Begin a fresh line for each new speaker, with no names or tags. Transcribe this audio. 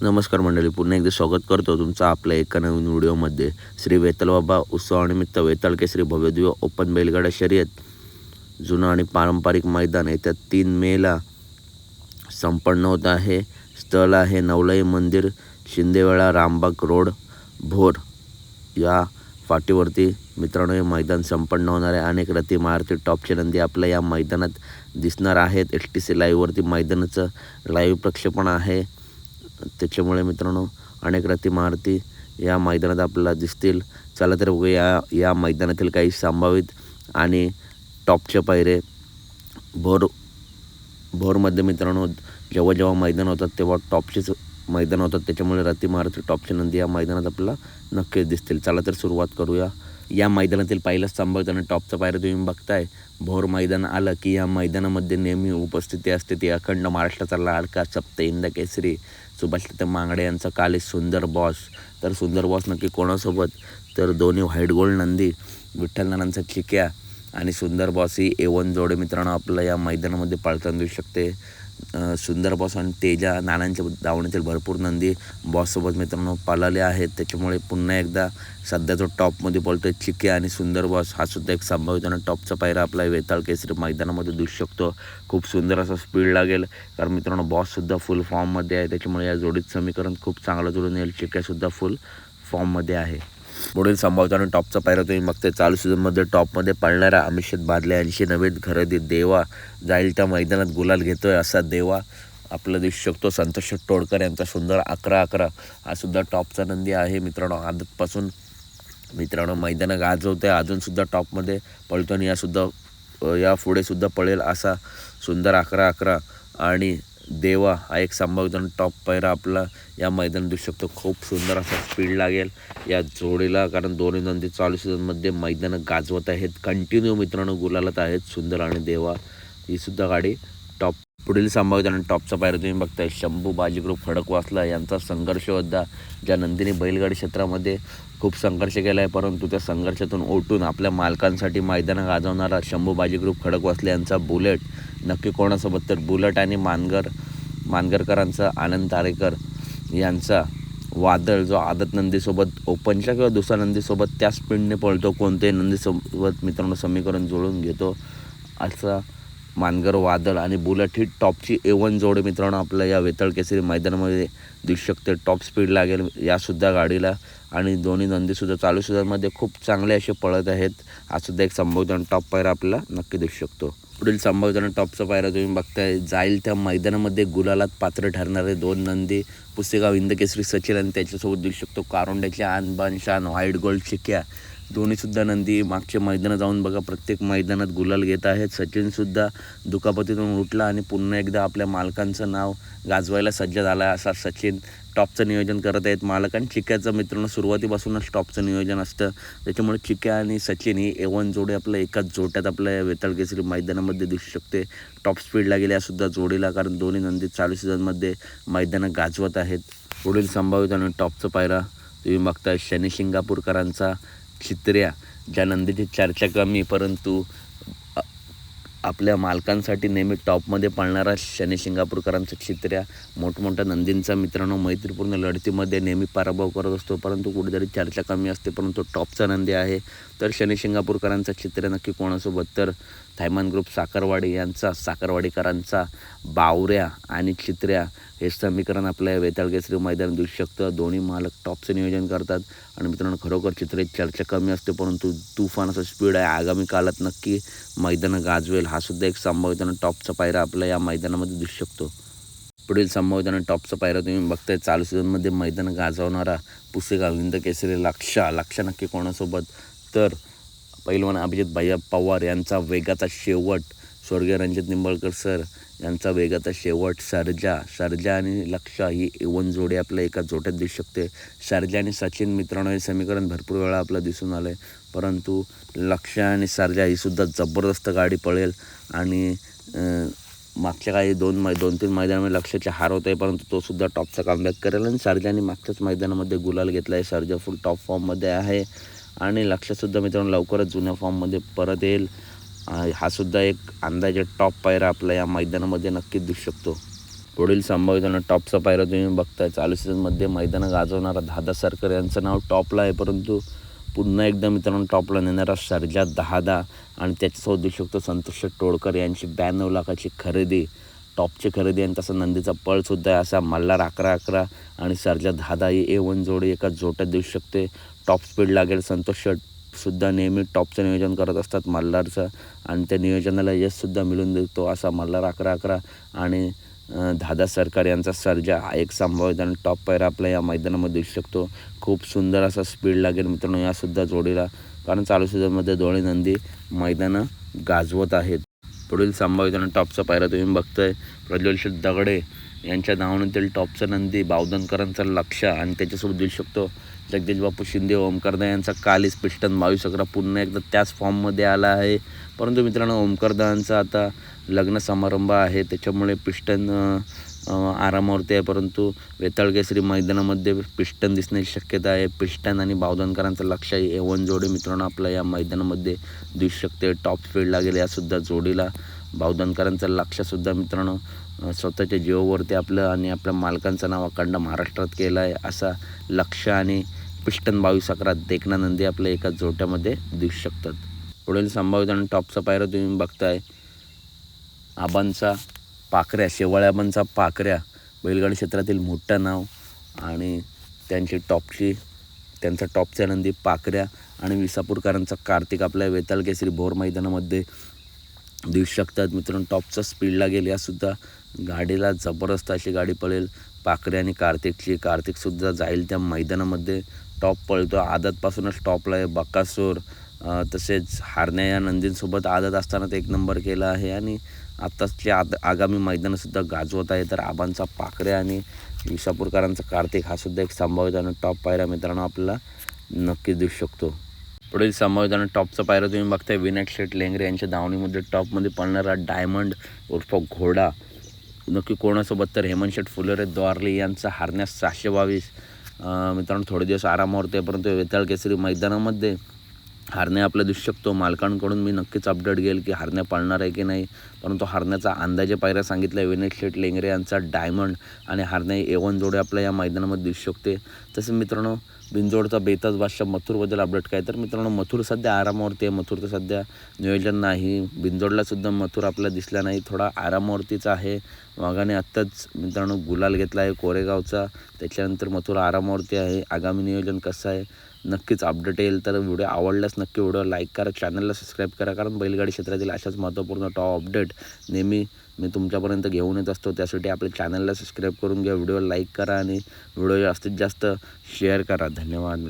नमस्कार मंडळी, पुन्हा एकदा स्वागत करतो तुमचं आपल्या एका नवीन व्हिडिओमध्ये. श्री वेताळबाबा उत्सवानिमित्त वेताळ केसरी भव्यदिव्य ओपन बैलगाडा शर्यत जुनं आणि पारंपरिक मैदान येत्या 3 मेला संपन्न होत आहे. स्थळ आहे नवलाई मंदिर, शिंदेवाडा, रामबाग रोड, भोर या फाटीवरती. मित्रांनो, हे मैदान संपन्न होणार आहे. अनेक रथी महारथी टॉपचे नंदी आपल्या या मैदानात दिसणार आहेत. STC लाईव्हवरती मैदानाचं लाईव्ह प्रक्षेपण आहे. त्याच्यामुळे मित्रांनो, अनेक रथी महारथी या मैदानात आपल्याला दिसतील. चला तर बघूया या मैदानातील काही संभावित आणि टॉपचे पायरे. भोरमध्ये मित्रांनो, जेव्हा मैदान होतात तेव्हा टॉपचेच मैदान होतात. त्याच्यामुळे रथी महारथी टॉपचे नंदी या मैदानात आपल्याला नक्कीच दिसतील. चला तर सुरुवात करूया. या मैदानातील पहिलाच संभावित आणि टॉपचा पायरा तुम्ही बघताय. भोर मैदान आलं की या मैदानामध्ये नेहमी उपस्थिती असते ती अखंड महाराष्ट्राचा लाडका सप्त हिंद केसरी सुभाष मांगडे यांचा काल सुंदर बॉस. तर सुंदर बॉस नक्की कोणासोबत, तर दोन्ही व्हाईट गोल्ड नंदी विठ्ठल नानांचा चिक्या आणि सुंदर बॉस ही A1 जोडे मित्रांनो आपल्याला या मैदानामध्ये पळताना दिसू शकते. सुंदर बॉस आणि तेजा नानांच्या दावणीतील भरपूर नंदी बॉससोबत मित्रांनो पळाले आहेत. त्याच्यामुळे पुन्हा एकदा सध्या जो टॉपमध्ये पळतो आहे चिक्या आणि सुंदर बॉस, हा सुद्धा एक संभावित आणि टॉपचा पायरा आपला वेताळ केसरी मैदानामध्ये दिसू शकतो. खूप सुंदर असा स्पीड लागेल, कारण मित्रांनो बॉससुद्धा फुल फॉर्ममध्ये आहे. त्याच्यामुळे या जोडीत समीकरण खूप चांगलं जुळून येईल. चिक्यासुद्धा फुल फॉर्ममध्ये आहे. पुढील संभावित आणि टॉपचा पायरा तुम्ही बघताय. चालू सीझनमध्ये टॉपमध्ये पळणारा अमिषद बादले यांची नवीन खरेदी देवा जाईल त्या मैदानात गुलाल घेतोय असा देवा आपलं दिसू शकतो. संतोष तोडकर यांचा सुंदर 11-11 हा सुद्धा टॉपचा नंदी आहे मित्रांनो. आदतपासून मित्रांनो मैदानं गाजवते, अजूनसुद्धा टॉपमध्ये पळतो आणि या पुढे सुद्धा पळेल असा सुंदर 11-11 आणि देवा हा एक संभावित आणि टॉप पायरा आपला या मैदानात दिसू शकतो. खूप सुंदर असा स्पीड लागेल या जोडीला, कारण दोन्ही नंदी चालू सीझनमध्ये मैदानं गाजवत आहेत. कंटिन्यू मित्रांनो गुलालात आहेत सुंदर आणि देवा ही सुद्धा गाडी टॉप. पुढील संभावित आणि टॉपचा पायरा तुम्ही बघताय. शंभू बाजी ग्रुप खडकवासला यांचा संघर्ष होता. ज्या नंदीने बैलगाडी क्षेत्रामध्ये खूप संघर्ष केला आहे, परंतु त्या संघर्षातून उठून आपल्या मालकांसाठी मैदानं गाजवणारा शंभू बाजी ग्रुप खडकवासला यांचा बुलेट नक्की कोणासोबत, तर बुलेट आणि मानगरकरांचा आनंद तारेकर यांचा वादळ, जो आदत नंदीसोबत ओपनच्या किंवा दुसऱ्या नंदीसोबत त्या स्पीडने पळतो, कोणत्याही नंदीसोबत मित्रांनो समीकरण जुळून घेतो असा मानगर वादळ आणि बुलेट ही टॉपची A1 जोडी मित्रांनो आपल्या या वेताळ केसरी मैदानामध्ये दिसू शकते. टॉप स्पीड लागेल यासुद्धा गाडीला आणि दोन्ही नंदीसुद्धा चालू सीझनमध्ये खूप चांगले असे पळत आहेत. हा सुद्धा एक संभावित आणि टॉप पायरा आपल्याला नक्की दिसू शकतो. पुढील संभावित आणि टॉपचा पायरा तुम्ही बघताय. जाईल त्या मैदानामध्ये गुलालात पात्र ठरणारे 2 नंदी पुसेगाव हिंद केसरी सचिन आणि त्याच्यासोबत दिसू शकतो कारोंड्याचे आनबान शान व्हाईट गोल्ड चिक्या. दोन्हीसुद्धा नंदी मागचे मैदानं जाऊन बघा प्रत्येक मैदानात गुलाल घेत आहेत. सचिनसुद्धा दुखापतीतून उठला आणि पुन्हा एकदा आपल्या मालकांचं नाव गाजवायला सज्ज झाला असा सचिन टॉपचं नियोजन करत आहेत मालक. आणि चिक्याचं मित्रांनो सुरुवातीपासूनच टॉपचं नियोजन असतं. त्याच्यामुळे चिक्या आणि सचिन ही A1 जोडी आपल्या एकाच जोट्यात आपल्या वेताळ केसरी मैदानामध्ये दिसू शकते. टॉप स्पीड लागेल यासुद्धा जोडीला, कारण दोन्ही नंदी चालू सीझनमध्ये मैदानं गाजवत आहेत. पुढील संभावित आणि टॉपचं पायरा तुम्ही बघताय. शनी शिंगापूरकरांचा चित्र्या, ज्या नंदीची चर्चा कमी परंतु आपल्या मालकांसाठी नेहमी टॉपमध्ये पळणारा शनी शिंगापूरकरांचा चित्र्या मोठमोठ्या नंदींचा मित्रांनो मैत्रीपूर्ण लढतीमध्ये नेहमी पराभव करत असतो, परंतु कुठेतरी चर्चा कमी असते, परंतु टॉपचा नंदी आहे. तर शनी शिंगापूरकरांचा चित्र्या नक्की कोणासोबत, तर थायमान ग्रुप साखरवाडीकरांचा बावऱ्या आणि चित्र्या हे समीकरण आपल्या वेताळ केसरी मैदानात दिसू शकतं. दोन्ही मालक टॉपचं नियोजन करतात आणि मित्रांनो खरोखर चित्रेची चर्चा कमी असते, परंतु तुफान असं स्पीड आहे. आगामी काळात नक्की मैदानं गाजवेल. हा सुद्धा एक संभावित आणि टॉपचा पायरा आपल्या या मैदानामध्ये दिसू शकतो. पुढील संभावित आणि टॉपचा पायरा तुम्ही बघताय. चालू सीझनमध्ये मैदान गाजवणारा पुसेगाव हिंद केसरी लक्ष नक्की कोणासोबत, तर पैलवान अभिजित भैया पवार यांचा वेगाचा शेवट, स्वर्गीय रणजित निंबाळकर सर यांचा वेगाचा शेवट, सर्जा आणि लक्ष ही A1 जोडी आपल्या एका जोट्यात दिसू शकते. सर्जा आणि सचिन मित्रांनो हे समीकरण भरपूर वेळा आपलं दिसून आलं आहे, परंतु लक्ष आणि सर्जा ही सुद्धा जबरदस्त गाडी पळेल. आणि मागच्या काही 2-3 मैदानामध्ये लक्षाचे हार होत आहे, परंतु तो सुद्धा टॉपचा कमबॅक करेल. आणि सर्जाने मागच्याच मैदानामध्ये गुलाल घेतला आहे. सर्जा फुल टॉप फॉर्ममध्ये आहे आणि लक्षसुद्धा मित्रांनो लवकरच जुन्या फॉर्ममध्ये परत येईल. हा सुद्धा एक अंदाजे टॉप पायरा आपला या मैदानामध्ये नक्कीच दिसू शकतो. पुढील संभाव्यता टॉपचा पायरा तुम्ही बघताय. चालू सीझनमध्ये मैदानं गाजवणारा दादा सरकर यांचं नाव टॉपला आहे, परंतु पुन्हा एकदा मित्रांनो टॉपला नेणारा सर्जा दादा आणि त्याच्यासोबत दिसू शकतो संतोष तोडकर यांची 92 लाखाची खरेदी, टॉपची खरेदी आणि तसा नंदीचा पळसुद्धा आहे. असा मल्हार 11-11 आणि सर्जा दादा ही A1 जोडी एका जोट्यात दिसू शकते. टॉप स्पीड लागेल. संतोष सुद्धा नेहमी टॉपचं नियोजन करत असतात मल्हारचं आणि त्या नियोजनाला यशसुद्धा मिळून देतो. असा मल्हार 11-11 आणि दादा सरकार यांचा सर्जा हा एक संभाव्यता आणि टॉप पायरा आपल्या या मैदानामध्ये दिसू शकतो. खूप सुंदर असा स्पीड लागेल मित्रांनो यासुद्धा जोडीला, कारण चालू सीझनमध्ये दोन्ही नंदी मैदानं गाजवत आहेत. पुढील संभाव्यता आणि टॉपचा पायरा तुम्ही बघताय. प्रज्वल शेठ दगडे यांच्या नावानेतील टॉपचा नंदी बावधनकरांचा लक्ष आणि त्याच्यासोबत दिसू शकतो जगदीश बापू शिंदे ओमकारदा यांचा कालीस पिस्टन 22-11 पुन्हा एकदा त्याच फॉर्ममध्ये आला आहे. परंतु मित्रांनो ओमकारदांचा आता लग्न समारंभ आहे, त्याच्यामुळे पिस्टन आरामावरती आहे, परंतु वेताळ केसरी मैदानामध्ये पिस्टन दिसण्याची शक्यता आहे. पिस्टन आणि बावधनकरांचं लक्ष A1 जोडी मित्रांनो आपल्या या मैदानामध्ये दिसू शकते. टॉप स्पीड लागेल यासुद्धा जोडीला. बावधनकरांचं लक्षसुद्धा मित्रांनो स्वतःच्या जीवावरती आपलं आणि आपल्या मालकांचं नाव अखंड महाराष्ट्रात केलं आहे. असा लक्ष आणि पिस्टन 22-11 देखना नंदी आपल्या एका जोट्यामध्ये दिसू शकतात. पुढील संभाव्यता आणि टॉपचा पायरा तुम्ही बघताय. आबांचा पाखऱ्या, शेवाळ्याबांचा पाखऱ्या बैलगाडी क्षेत्रातील मोठं नाव आणि त्यांचा टॉपचा नंदी पाखऱ्या आणि विसापूरकरांचा कार्तिक आपल्या वेताळ केसरी भोर मैदानामध्ये दिसू शकतात. मित्रांनो टॉपचा स्पीड लागेल यासुद्धा गाडीला जबरदस्त अशी गाडी पळेल पाखरे आणि कार्तिकची. कार्तिकसुद्धा जाईल त्या मैदानामध्ये. टॉप पळतो, आदतपासूनच टॉपला आहे. बकासूर तसेच हारण्या या नंदींसोबत आदत असताना ते 1 नंबर केला आहे आणि आत्ताची आगामी मैदानंसुद्धा गाजवत आहे. तर आबांचा पाखरे आणि विसापूरकरांचा कार्तिक हा सुद्धा एक संभाव्यता आणि टॉप पायरा मित्रांनो आपल्याला नक्कीच दिसू शकतो. पुढील संभाव्यता आणि टॉपचा पायरा तुम्ही बघताय. विनायक शेठ लेंगरे यांच्या दावणीमध्ये टॉपमध्ये पळणारा डायमंड उर्फ घोडा नक्की कोणासोबत, तर हेमंत शेठ फुलोरे द्वारली यांचा हारण्यास 722 मित्रांनो थोडे दिवस आरामावरती आहे, परंतु वेताळ केसरी मैदानामध्ये हारण्या आपला दिसू शकतो. मालकांकडून मी नक्कीच अपडेट घेईल की हारण्या पळणार आहे की नाही, परंतु हारण्याचा अंदाजे पायऱ्या सांगितला आहे. विनायक शेठ लेंगरे यांचा डायमंड आणि हारण्या A1 जोडे आपल्या या मैदानामध्ये दिसू शकते. तसेच मित्रांनो बिनजोडचा बेताज बादशाह मथुरबद्दल अपडेट काय, तर मित्रांनो मथुर सध्या आरामावरती आहे. मथुरचं सध्या नियोजन नाही. बिनजोडलासुद्धा मथुर आपल्याला दिसला नाही, थोडा आरामावरतीच आहे. वाघाने आत्ताच मित्रांनो गुलाल घेतला आहे कोरेगावचा, त्याच्यानंतर मथुर आरामावरती आहे. आगामी नियोजन कसं आहे नक्कीच अपडेट येईल. तर व्हिडिओ आवडल्यास नक्की व्हिडिओ लाईक करा, चॅनलला सबस्क्राईब करा, कारण बैलगाडी क्षेत्रातील अशाच महत्त्वपूर्ण टॉप अपडेट नेहमी मी तुमच्यापर्यंत घेऊन येत असतो. त्यासाठी आपल्या चॅनलला सबस्क्राईब करून घ्या, व्हिडिओ लाईक करा आणि व्हिडिओ जास्तीत जास्त शेअर करा. धन्यवाद.